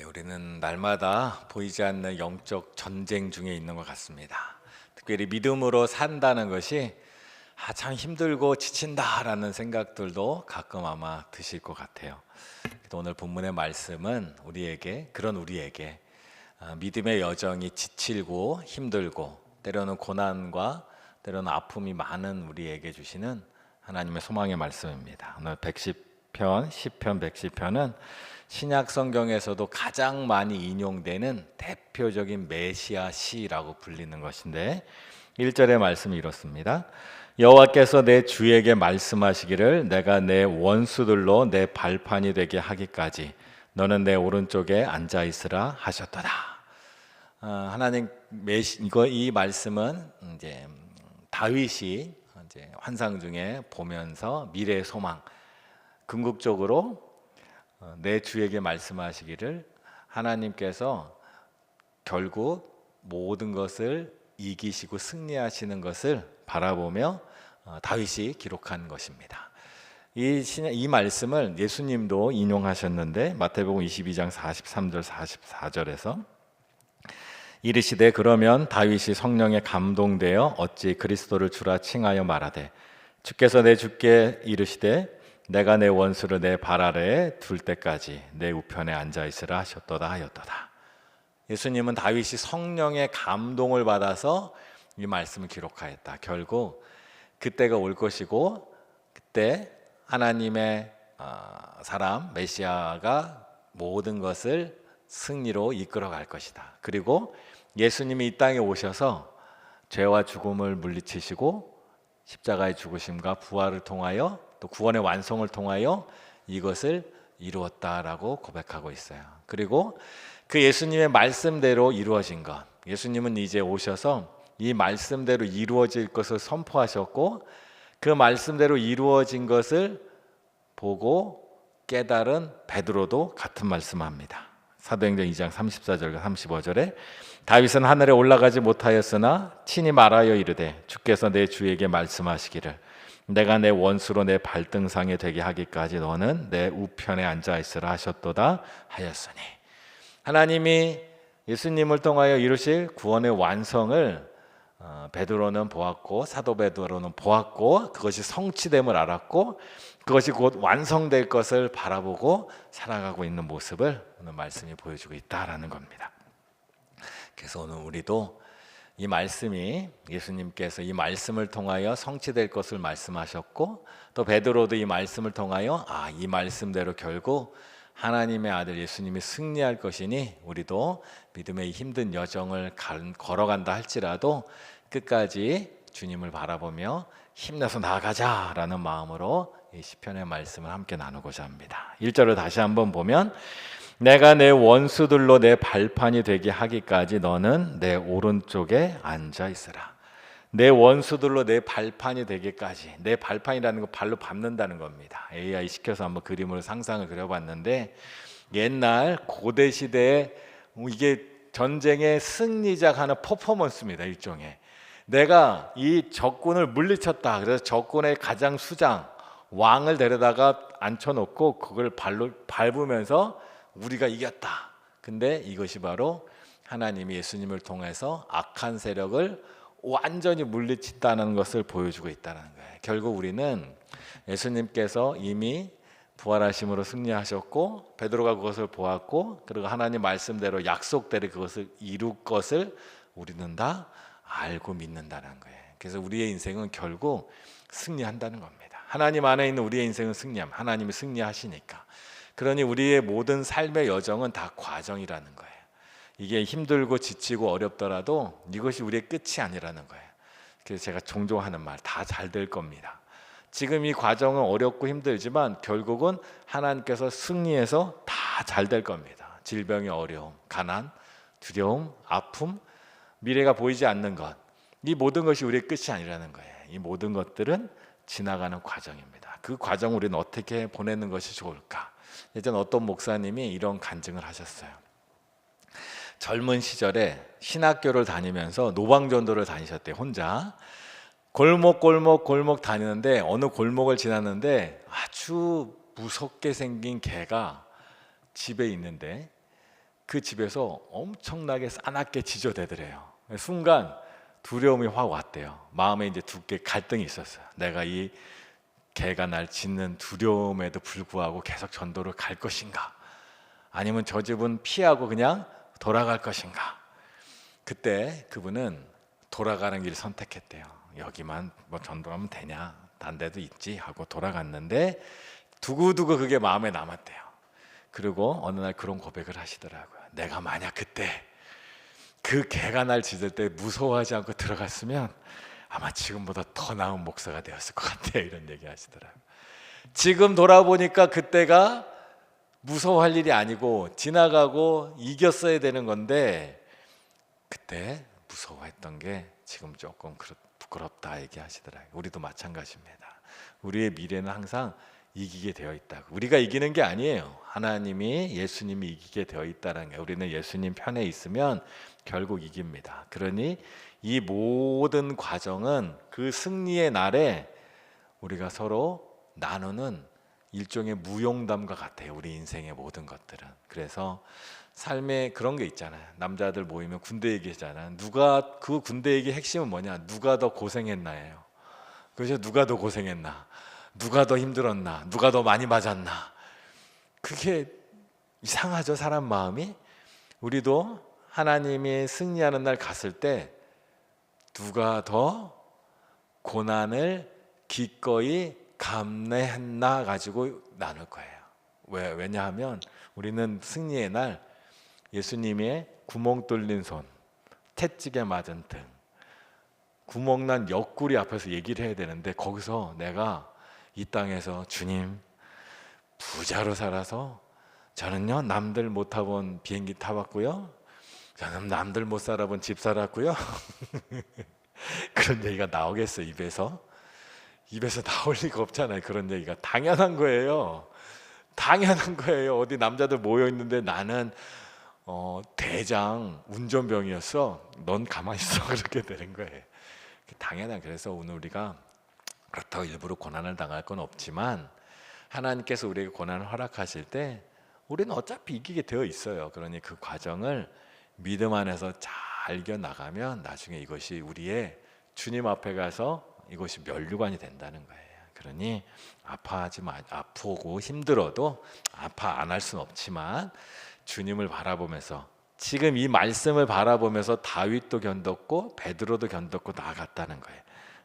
우리는 날마다 보이지 않는 영적 전쟁 중에 있는 것 같습니다. 특별히 믿음으로 산다는 것이 참 힘들고 지친다라는 생각들도 가끔 아마 드실 것 같아요. 오늘 본문의 말씀은 그런 우리에게 믿음의 여정이 지칠고 힘들고 때로는 고난과 때로는 아픔이 많은 우리에게 주시는 하나님의 소망의 말씀입니다. 오늘 110편, 10편, 110편은 신약 성경에서도 가장 많이 인용되는 대표적인 메시아 시라고 불리는 것인데 1절의 말씀이 이렇습니다. 여호와께서 내 주에게 말씀하시기를 내가 내 원수들로 내 발판이 되게 하기까지 너는 내 오른쪽에 앉아 있으라 하셨도다. 하나님 이 말씀은 이제 다윗이 이제 환상 중에 보면서 미래의 소망, 궁극적으로 내 주에게 말씀하시기를 하나님께서 결국 모든 것을 이기시고 승리하시는 것을 바라보며 다윗이 기록한 것입니다. 이 말씀을 예수님도 인용하셨는데 마태복음 22장 43절 44절에서 이르시되 그러면 다윗이 성령에 감동되어 어찌 그리스도를 주라 칭하여 말하되 주께서 내 주께 이르시되 내가 내 원수를 내 발 아래에 둘 때까지 내 우편에 앉아 있으라 하셨도다 하였도다. 예수님은 다윗이 성령의 감동을 받아서 이 말씀을 기록하였다. 결국 그때가 올 것이고 그때 하나님의 사람 메시아가 모든 것을 승리로 이끌어갈 것이다. 그리고 예수님이 이 땅에 오셔서 죄와 죽음을 물리치시고 십자가의 죽으심과 부활을 통하여 또 구원의 완성을 통하여 이것을 이루었다라고 고백하고 있어요. 그리고 그 예수님의 말씀대로 이루어진 것, 예수님은 이제 오셔서 이 말씀대로 이루어질 것을 선포하셨고 그 말씀대로 이루어진 것을 보고 깨달은 베드로도 같은 말씀합니다. 사도행전 2장 34절과 35절에 다윗은 하늘에 올라가지 못하였으나 친히 말하여 이르되 주께서 내 주에게 말씀하시기를 내가 내 원수로 내 발등상에 되게 하기까지 너는 내 우편에 앉아 있으라 하셨도다 하였으니 하나님이 예수님을 통하여 이루실 구원의 완성을 베드로는 보았고 사도 베드로는 보았고 그것이 성취됨을 알았고 그것이 곧 완성될 것을 바라보고 살아가고 있는 모습을 오늘 말씀이 보여주고 있다라는 겁니다. 그래서 오늘 우리도 이 말씀이 예수님께서 이 말씀을 통하여 성취될 것을 말씀하셨고 또 베드로도 이 말씀을 통하여 이 말씀대로 결국 하나님의 아들 예수님이 승리할 것이니 우리도 믿음의 힘든 여정을 걸어간다 할지라도 끝까지 주님을 바라보며 힘내서 나아가자라는 마음으로 이 시편의 말씀을 함께 나누고자 합니다. 1절을 다시 한번 보면 내가 내 원수들로 내 발판이 되게 하기까지 너는 내 오른쪽에 앉아 있으라. 내 원수들로 내 발판이 되기까지. 내 발판이라는 거 발로 밟는다는 겁니다. AI 시켜서 한번 그림으로 상상을 그려봤는데 옛날 고대 시대에 이게 전쟁의 승리자가 하는 퍼포먼스입니다. 일종의 내가 이 적군을 물리쳤다. 그래서 적군의 가장 수장 왕을 데려다가 앉혀놓고 그걸 발로 밟으면서 우리가 이겼다. 근데 이것이 바로 하나님이 예수님을 통해서 악한 세력을 완전히 물리친다는 것을 보여주고 있다는 거예요. 결국 우리는 예수님께서 이미 부활하심으로 승리하셨고 베드로가 그것을 보았고 그리고 하나님 말씀대로 약속대로 그것을 이룰 것을 우리는 다 알고 믿는다는 거예요. 그래서 우리의 인생은 결국 승리한다는 겁니다. 하나님 안에 있는 우리의 인생은 승리함. 하나님이 승리하시니까. 그러니 우리의 모든 삶의 여정은 다 과정이라는 거예요. 이게 힘들고 지치고 어렵더라도 이것이 우리의 끝이 아니라는 거예요. 그래서 제가 종종 하는 말, 다 잘 될 겁니다. 지금 이 과정은 어렵고 힘들지만 결국은 하나님께서 승리해서 다 잘 될 겁니다. 질병의 어려움, 가난, 두려움, 아픔, 미래가 보이지 않는 것, 이 모든 것이 우리의 끝이 아니라는 거예요. 이 모든 것들은 지나가는 과정입니다. 그 과정을 우리는 어떻게 보내는 것이 좋을까? 예전 어떤 목사님이 이런 간증을 하셨어요. 젊은 시절에 신학교를 다니면서 노방전도를 다니셨대요. 혼자 골목 다니는데 어느 골목을 지났는데 아주 무섭게 생긴 개가 집에 있는데 그 집에서 엄청나게 싸납게 지저대더래요. 순간 두려움이 확 왔대요. 마음에 이제 두 개 갈등이 있었어요. 내가 이 개가 날 짖는 두려움에도 불구하고 계속 전도를 갈 것인가, 아니면 저 집은 피하고 그냥 돌아갈 것인가. 그때 그분은 돌아가는 길을 선택했대요. 여기만 뭐 전도하면 되냐, 딴 데도 있지 하고 돌아갔는데 두고두고 그게 마음에 남았대요. 그리고 어느 날 그런 고백을 하시더라고요. 내가 만약 그때 그 개가 날 짖을 때 무서워하지 않고 들어갔으면 아마 지금보다 더 나은 목사가 되었을 것 같아요. 이런 얘기 하시더라고요. 지금 돌아보니까 그때가 무서워할 일이 아니고 지나가고 이겼어야 되는 건데, 그때 무서워했던 게 지금 조금 부끄럽다 얘기하시더라고요. 우리도 마찬가지입니다. 우리의 미래는 항상 이기게 되어 있다고. 우리가 이기는 게 아니에요. 하나님이, 예수님이 이기게 되어 있다는 게, 우리는 예수님 편에 있으면 결국 이깁니다. 그러니 이 모든 과정은 그 승리의 날에 우리가 서로 나누는 일종의 무용담과 같아요. 우리 인생의 모든 것들은. 그래서 삶에 그런 게 있잖아요. 남자들 모이면 군대 얘기하잖아요. 누가, 그 군대 얘기 핵심은 뭐냐? 누가 더 고생했나예요. 그죠? 누가 더 고생했나? 누가 더 힘들었나? 누가 더 많이 맞았나? 그게 이상하죠, 사람 마음이. 우리도 하나님이 승리하는 날 갔을 때 누가 더 고난을 기꺼이 감내했나 가지고 나눌 거예요. 왜냐하면 우리는 승리의 날 예수님의 구멍 뚫린 손, 채찍에 맞은 등, 구멍난 옆구리 앞에서 얘기를 해야 되는데, 거기서 내가 이 땅에서 주님, 부자로 살아서 저는요 남들 못 타본 비행기 타봤고요, 저는 남들 못 살아본 집 살았고요. 그런 얘기가 나오겠어요? 입에서 나올 리가 없잖아요. 그런 얘기가 당연한 거예요. 당연한 거예요. 어디 남자들 모여 있는데 나는 대장 운전병이었어, 넌 가만히 있어. 그렇게 되는 거예요. 당연한. 그래서 오늘 우리가 그렇다고 일부러 고난을 당할 건 없지만, 하나님께서 우리에게 고난을 허락하실 때 우리는 어차피 이기게 되어 있어요. 그러니 그 과정을 믿음 안에서 잘 이겨나가면 나중에 이것이 우리의 주님 앞에 가서 이것이 면류관이 된다는 거예요. 그러니 아프고 힘들어도 아파 안 할 수는 없지만 주님을 바라보면서, 지금 이 말씀을 바라보면서 다윗도 견뎠고 베드로도 견뎠고 나아갔다는 거예요.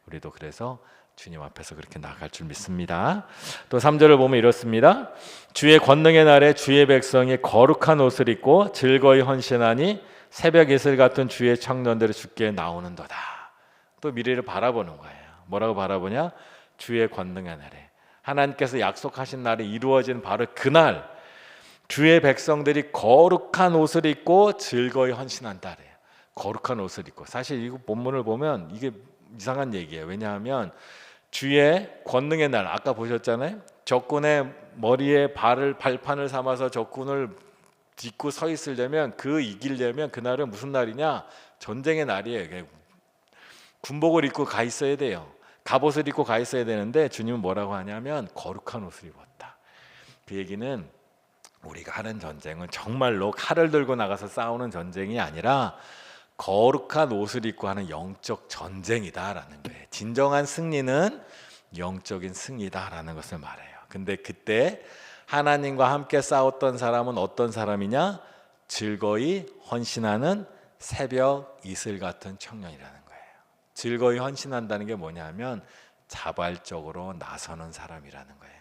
우리도 그래서 주님 앞에서 그렇게 나아갈 줄 믿습니다. 또 3절을 보면 이렇습니다. 주의 권능의 날에 주의 백성이 거룩한 옷을 입고 즐거이 헌신하니 새벽 이슬 같은 주의 청년들이 주께 나오는도다. 또 미래를 바라보는 거예요. 뭐라고 바라보냐? 주의 권능의 날에, 하나님께서 약속하신 날이 이루어진 바로 그날 주의 백성들이 거룩한 옷을 입고 즐거이 헌신한다. 거룩한 옷을 입고. 사실 이 본문을 보면 이게 이상한 얘기예요. 왜냐하면 주의 권능의 날, 아까 보셨잖아요. 적군의 머리에 발판을 삼아서 적군을 딛고 서 있으려면, 이기려면 그날은 무슨 날이냐? 전쟁의 날이에요. 군복을 입고 가 있어야 돼요. 갑옷을 입고 가 있어야 되는데 주님은 뭐라고 하냐면 거룩한 옷을 입었다. 그 얘기는 우리가 하는 전쟁은 정말로 칼을 들고 나가서 싸우는 전쟁이 아니라 거룩한 옷을 입고 하는 영적 전쟁이다라는 거예요. 진정한 승리는 영적인 승리다라는 것을 말해요. 근데 그때 하나님과 함께 싸웠던 사람은 어떤 사람이냐? 즐거이 헌신하는 새벽 이슬 같은 청년이라는 거예요. 즐거이 헌신한다는 게 뭐냐면 자발적으로 나서는 사람이라는 거예요.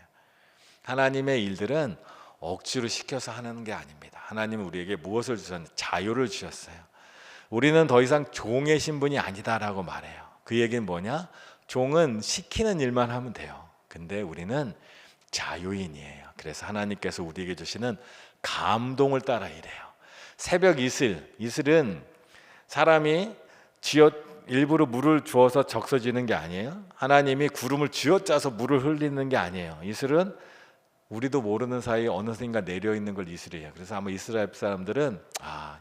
하나님의 일들은 억지로 시켜서 하는 게 아닙니다. 하나님은 우리에게 무엇을 주셨냐? 자유를 주셨어요. 우리는 더 이상 종의 신분이 아니다라고 말해요. 그 얘기는 뭐냐? 종은 시키는 일만 하면 돼요. 근데 우리는 자유인이에요. 그래서 하나님께서 우리에게 주시는 감동을 따라 일해요. 새벽 이슬은 사람이 일부러 물을 주어서 적셔지는 게 아니에요. 하나님이 구름을 쥐어짜서 물을 흘리는 게 아니에요. 이슬은 우리도 모르는 사이에 어느샌가 내려있는 걸 이슬이에요. 그래서 아마 이스라엘 사람들은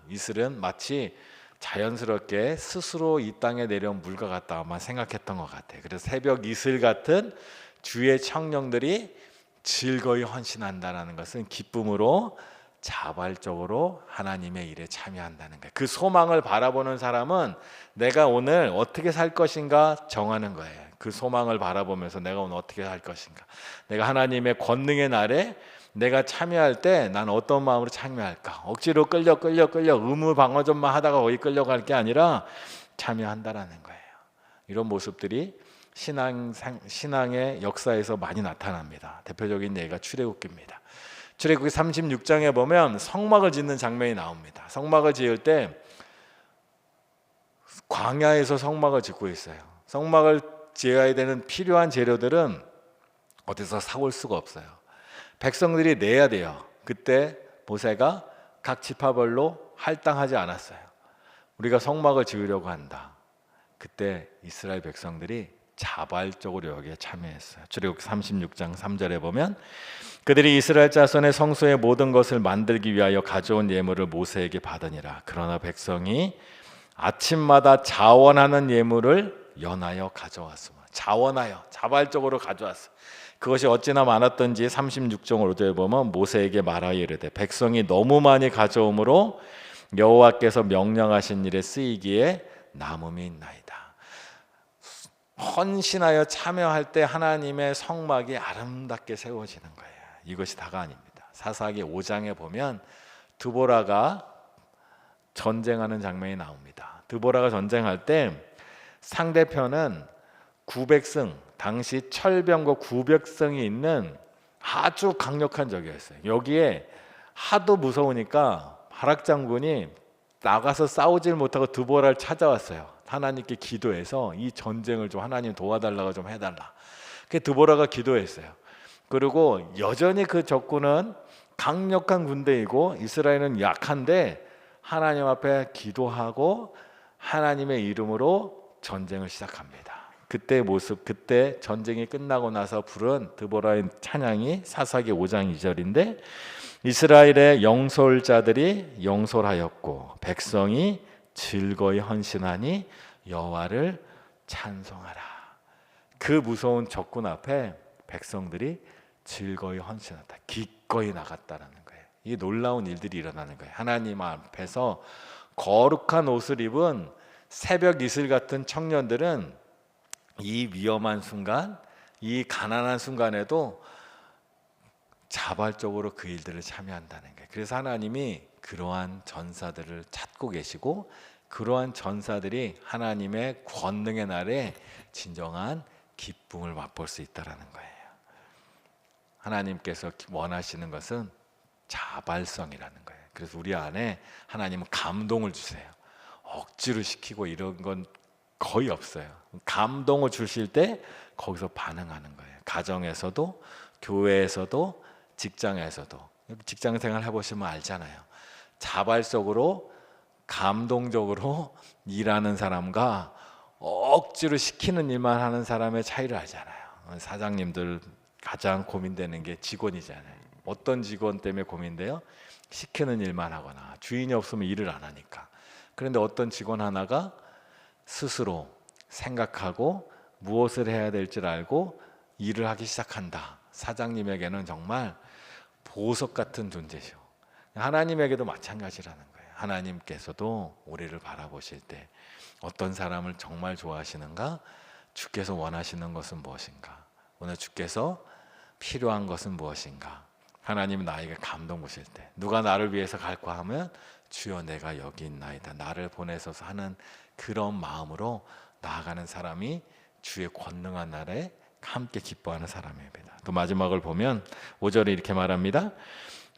이슬은 마치 자연스럽게 스스로 이 땅에 내려온 물과 같다 아마 생각했던 것 같아요. 그래서 새벽 이슬 같은 주의 청년들이 즐거이 헌신한다는 것은 기쁨으로 자발적으로 하나님의 일에 참여한다는 거예요. 그 소망을 바라보는 사람은 내가 오늘 어떻게 살 것인가 정하는 거예요. 그 소망을 바라보면서 내가 오늘 어떻게 살 것인가, 내가 하나님의 권능의 날에 내가 참여할 때 난 어떤 마음으로 참여할까. 억지로 끌려 의무 방어전만 하다가 거기 끌려갈 게 아니라 참여한다라는 거예요. 이런 모습들이 신앙의 역사에서 많이 나타납니다. 대표적인 예가 출애굽기입니다. 출애굽기 36장에 보면 성막을 짓는 장면이 나옵니다. 성막을 지을 때 광야에서 성막을 짓고 있어요. 성막을 지어야 되는 필요한 재료들은 어디서 사올 수가 없어요. 백성들이 내야 돼요. 그때 모세가 각 지파별로 할당하지 않았어요. 우리가 성막을 지으려고 한다. 그때 이스라엘 백성들이 자발적으로 여기에 참여했어요. 출애굽기 36장 3절에 보면 그들이 이스라엘 자손의 성소의 모든 것을 만들기 위하여 가져온 예물을 모세에게 받으니라. 그러나 백성이 아침마다 자원하는 예물을 연하여 가져왔으므로, 자원하여 자발적으로 가져왔어. 그것이 어찌나 많았던지 36장 5절에 보면 모세에게 말하여 이르되 백성이 너무 많이 가져오므로 여호와께서 명령하신 일에 쓰이기에 남음이 있나이다. 헌신하여 참여할 때 하나님의 성막이 아름답게 세워지는 거예요. 이것이 다가 아닙니다. 사사기 5장에 보면 드보라가 전쟁하는 장면이 나옵니다. 드보라가 전쟁할 때 상대편은 900승, 당시 철병거 900승이 있는 아주 강력한 적이었어요. 여기에 하도 무서우니까 바락 장군이 나가서 싸우질 못하고 드보라를 찾아왔어요. 하나님께 기도해서 이 전쟁을 좀 하나님 도와달라고 좀 해달라. 그 드보라가 기도했어요. 그리고 여전히 그 적군은 강력한 군대이고 이스라엘은 약한데 하나님 앞에 기도하고 하나님의 이름으로 전쟁을 시작합니다. 그때 모습, 그때 전쟁이 끝나고 나서 부른 드보라의 찬양이 사사기 5장 2절인데 이스라엘의 영솔자들이 영솔하였고 백성이 즐거이 헌신하니 여호와를 찬송하라. 그 무서운 적군 앞에 백성들이 즐거이 헌신하다, 기꺼이 나갔다라는 거예요. 이 놀라운 일들이 일어나는 거예요. 하나님 앞에서 거룩한 옷을 입은 새벽 이슬 같은 청년들은 이 위험한 순간, 이 가난한 순간에도 자발적으로 그 일들을 참여한다는 거예요. 그래서 하나님이 그러한 전사들을 찾고 계시고 그러한 전사들이 하나님의 권능의 날에 진정한 기쁨을 맛볼 수 있다라는 거예요. 하나님께서 원하시는 것은 자발성이라는 거예요. 그래서 우리 안에 하나님은 감동을 주세요. 억지로 시키고 이런 건 거의 없어요. 감동을 주실 때 거기서 반응하는 거예요. 가정에서도, 교회에서도, 직장에서도. 직장 생활 해보시면 알잖아요. 자발적으로 감동적으로 일하는 사람과 억지로 시키는 일만 하는 사람의 차이를 알잖아요. 사장님들 가장 고민되는 게 직원이잖아요. 어떤 직원 때문에 고민돼요? 시키는 일만 하거나 주인이 없으면 일을 안 하니까. 그런데 어떤 직원 하나가 스스로 생각하고 무엇을 해야 될지 알고 일을 하기 시작한다. 사장님에게는 정말 보석 같은 존재죠. 하나님에게도 마찬가지라는 거예요. 하나님께서도 우리를 바라보실 때 어떤 사람을 정말 좋아하시는가? 주께서 원하시는 것은 무엇인가? 오늘 주께서 필요한 것은 무엇인가? 하나님은 나에게 감동 보실 때 누가 나를 위해서 갈까 하면 주여 내가 여기 있나이다. 나를 보내소서 하는 그런 마음으로 나아가는 사람이 주의 권능한 날에 함께 기뻐하는 사람입니다. 또 마지막을 보면 5절에 이렇게 말합니다.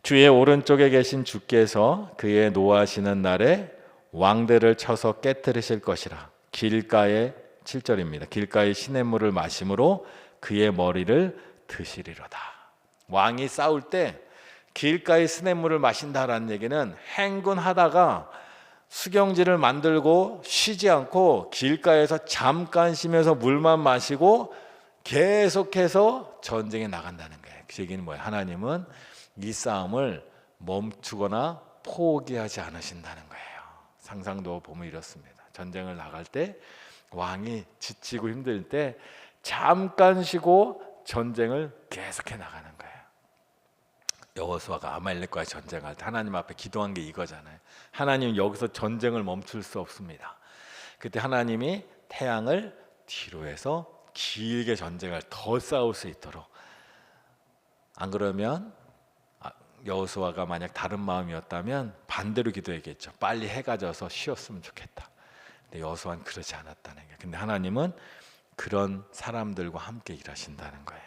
주의 오른쪽에 계신 주께서 그의 노하시는 날에 왕들을 쳐서 깨뜨리실 것이라. 길가에 7절입니다. 길가에 시냇물을 마심으로 그의 머리를 드시리로다. 왕이 싸울 때 길가에 시냇물을 마신다라는 얘기는 행군하다가 수경지를 만들고 쉬지 않고 길가에서 잠깐 쉬면서 물만 마시고 계속해서 전쟁에 나간다는 거예요. 그 얘기는 뭐예요? 하나님은 이 싸움을 멈추거나 포기하지 않으신다는 거예요. 상상도 보면 이렇습니다. 전쟁을 나갈 때 왕이 지치고 힘들 때 잠깐 쉬고 전쟁을 계속해 나가는 거예요. 여호수아가 아말렉과 전쟁할 때 하나님 앞에 기도한 게 이거잖아요. 하나님 여기서 전쟁을 멈출 수 없습니다. 그때 하나님이 태양을 뒤로 해서 길게 전쟁을 더 싸울 수 있도록, 안 그러면 여호수아가 만약 다른 마음이었다면 반대로 기도했겠죠. 빨리 해가 져서 쉬었으면 좋겠다. 근데 여호수아는 그러지 않았다는 거예요. 근데 하나님은 그런 사람들과 함께 일하신다는 거예요.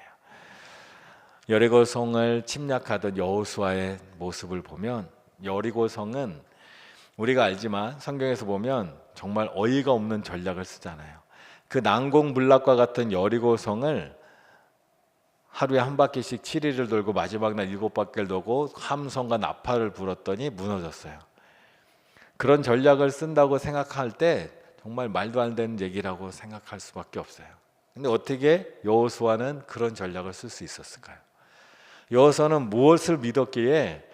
여리고성을 침략하던 여호수아의 모습을 보면, 여리고성은 우리가 알지만 성경에서 보면 정말 어이가 없는 전략을 쓰잖아요. 그 난공불락과 같은 여리고성을 하루에 한 바퀴씩 7일을 돌고 마지막 날 7바퀴를 돌고 함성과 나팔을 불었더니 무너졌어요. 그런 전략을 쓴다고 생각할 때 정말 말도 안 되는 얘기라고 생각할 수밖에 없어요. 근데 어떻게 여호수아는 그런 전략을 쓸 수 있었을까요? 여호수아는 무엇을 믿었기에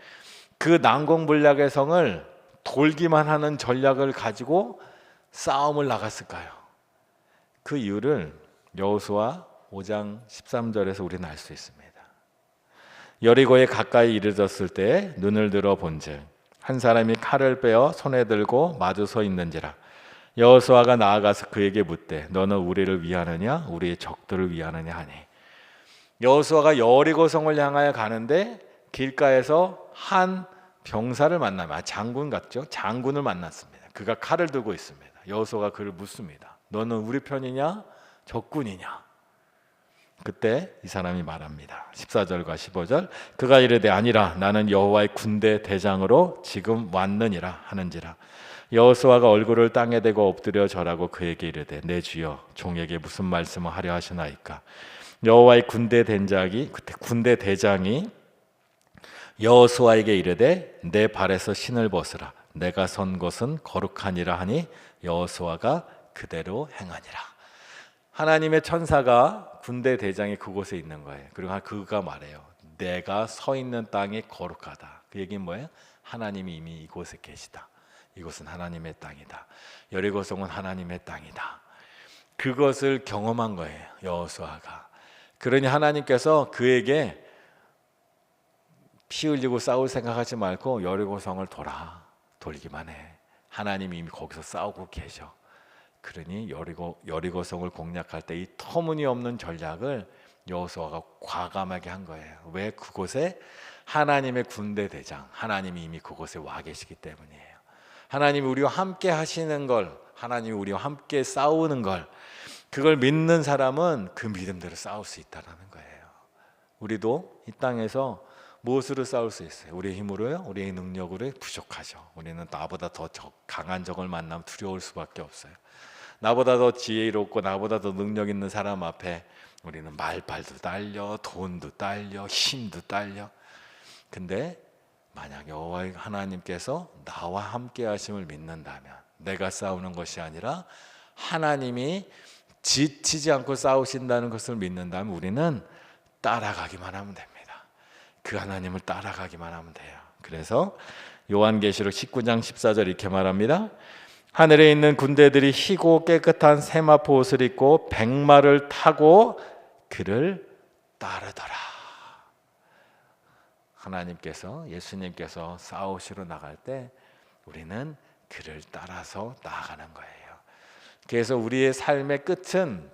그 난공불락의 성을 돌기만 하는 전략을 가지고 싸움을 나갔을까요? 그 이유를 여호수아 5장 13절에서 우리는 알 수 있습니다. 여리고에 가까이 이르렀을 때 눈을 들어 본즉 한 사람이 칼을 빼어 손에 들고 마주 서 있는지라. 여호수아가 나아가서 그에게 묻되 너는 우리를 위하느냐 우리의 적들을 위하느냐 하니. 여호수아가 여리고 성을 향하여 가는데 길가에서 한 병사를 만나면, 장군 같죠? 장군을 만났습니다. 그가 칼을 들고 있습니다. 여호수아가 그를 묻습니다. 너는 우리 편이냐 적군이냐? 그때 이 사람이 말합니다. 14절과 15절. 그가 이르되 아니라 나는 여호와의 군대 대장으로 지금 왔느니라 하는지라. 여호수아가 얼굴을 땅에 대고 엎드려 절하고 그에게 이르되 내 주여 종에게 무슨 말씀을 하려 하시나이까. 여호와의 군대 대장이 여호수아에게 이르되 내 발에서 신을 벗으라. 내가 선 곳은 거룩하니라 하니 여호수아가 그대로 행하니라. 하나님의 천사가 군대 대장이 그곳에 있는 거예요. 그리고 그가 말해요. 내가 서 있는 땅이 거룩하다. 그 얘기는 뭐예요? 하나님이 이미 이곳에 계시다. 이곳은 하나님의 땅이다. 여리고성은 하나님의 땅이다. 그것을 경험한 거예요, 여호수아가. 그러니 하나님께서 그에게 피 흘리고 싸울 생각하지 말고 여리고성을 돌기만 해. 하나님이 이미 거기서 싸우고 계셔. 그러니 여리고성을 공략할 때 이 터무니없는 전략을 여호수아가 과감하게 한 거예요. 왜? 그곳에 하나님의 군대 대장, 하나님이 이미 그곳에 와 계시기 때문이에요. 하나님이 우리와 함께 하시는 걸, 하나님이 우리와 함께 싸우는 걸, 그걸 믿는 사람은 그 믿음대로 싸울 수 있다는 거예요. 우리도 이 땅에서 무엇으로 싸울 수 있어요? 우리의 힘으로요? 우리의 능력으로 부족하죠. 우리는 나보다 더 강한 적을 만나면 두려울 수밖에 없어요. 나보다 더 지혜롭고 나보다 더 능력 있는 사람 앞에 우리는 말발도 딸려, 돈도 딸려, 힘도 딸려. 근데 만약 여호와 하나님께서 나와 함께 하심을 믿는다면, 내가 싸우는 것이 아니라 하나님이 지치지 않고 싸우신다는 것을 믿는다면 우리는 따라가기만 하면 됩니다. 그 하나님을 따라가기만 하면 돼요. 그래서 요한계시록 19장 14절 이렇게 말합니다. 하늘에 있는 군대들이 희고 깨끗한 세마포 옷을 입고 백마를 타고 그를 따르더라. 하나님께서, 예수님께서 싸우시러 나갈 때 우리는 그를 따라서 나아가는 거예요. 그래서 우리의 삶의 끝은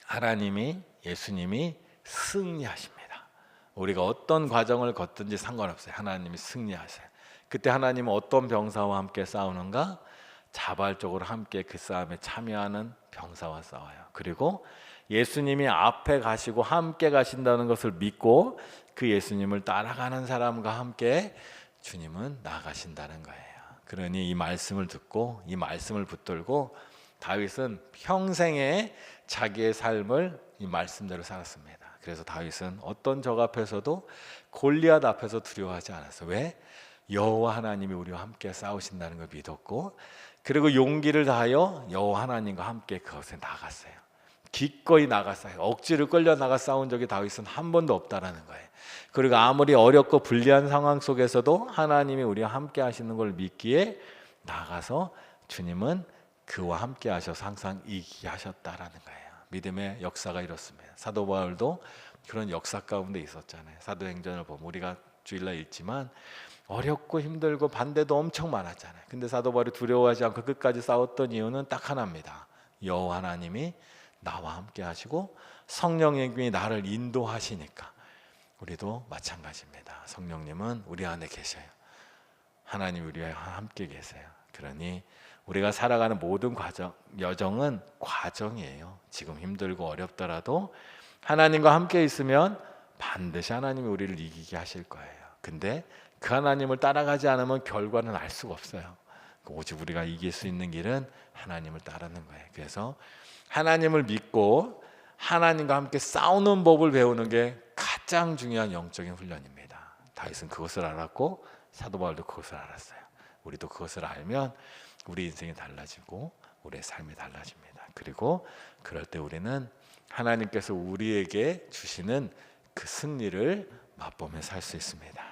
하나님이, 예수님이 승리하십니다. 우리가 어떤 과정을 걷든지 상관없어요. 하나님이 승리하세요. 그때 하나님은 어떤 병사와 함께 싸우는가? 자발적으로 함께 그 싸움에 참여하는 병사와 싸워요. 그리고 예수님이 앞에 가시고 함께 가신다는 것을 믿고 그 예수님을 따라가는 사람과 함께 주님은 나아가신다는 거예요. 그러니 이 말씀을 듣고 이 말씀을 붙들고 다윗은 평생에 자기의 삶을 이 말씀대로 살았습니다. 그래서 다윗은 어떤 적 앞에서도 골리앗 앞에서 두려워하지 않았어요. 왜? 여호와 하나님이 우리와 함께 싸우신다는 걸 믿었고, 그리고 용기를 다하여 여호와 하나님과 함께 그것에 나갔어요. 기꺼이 나갔어요. 억지로 끌려 나가 싸운 적이 다윗은 한 번도 없다라는 거예요. 그리고 아무리 어렵고 불리한 상황 속에서도 하나님이 우리와 함께 하시는 걸 믿기에 나가서 주님은 그와 함께 하셔서 항상 이기게 하셨다라는 거예요. 믿음의 역사가 이렇습니다. 사도 바울도 그런 역사 가운데 있었잖아요. 사도행전을 보면 우리가 주일날 읽지만 어렵고 힘들고 반대도 엄청 많았잖아요. 근데 사도 바울이 두려워하지 않고 끝까지 싸웠던 이유는 딱 하나입니다. 여호와 하나님이 나와 함께 하시고 성령님이 나를 인도하시니까. 우리도 마찬가지입니다. 성령님은 우리 안에 계셔요. 하나님 우리와 함께 계세요. 그러니 우리가 살아가는 모든 여정은 과정이에요. 지금 힘들고 어렵더라도 하나님과 함께 있으면 반드시 하나님이 우리를 이기게 하실 거예요. 근데 그 하나님을 따라가지 않으면 결과는 알 수가 없어요. 오직 우리가 이길 수 있는 길은 하나님을 따르는 거예요. 그래서 하나님을 믿고 하나님과 함께 싸우는 법을 배우는 게 가장 중요한 영적인 훈련입니다. 다윗은 그것을 알았고 사도 바울도 그것을 알았어요. 우리도 그것을 알면 우리 인생이 달라지고 우리의 삶이 달라집니다. 그리고 그럴 때 우리는 하나님께서 우리에게 주시는 그 승리를 맛보며 살 수 있습니다.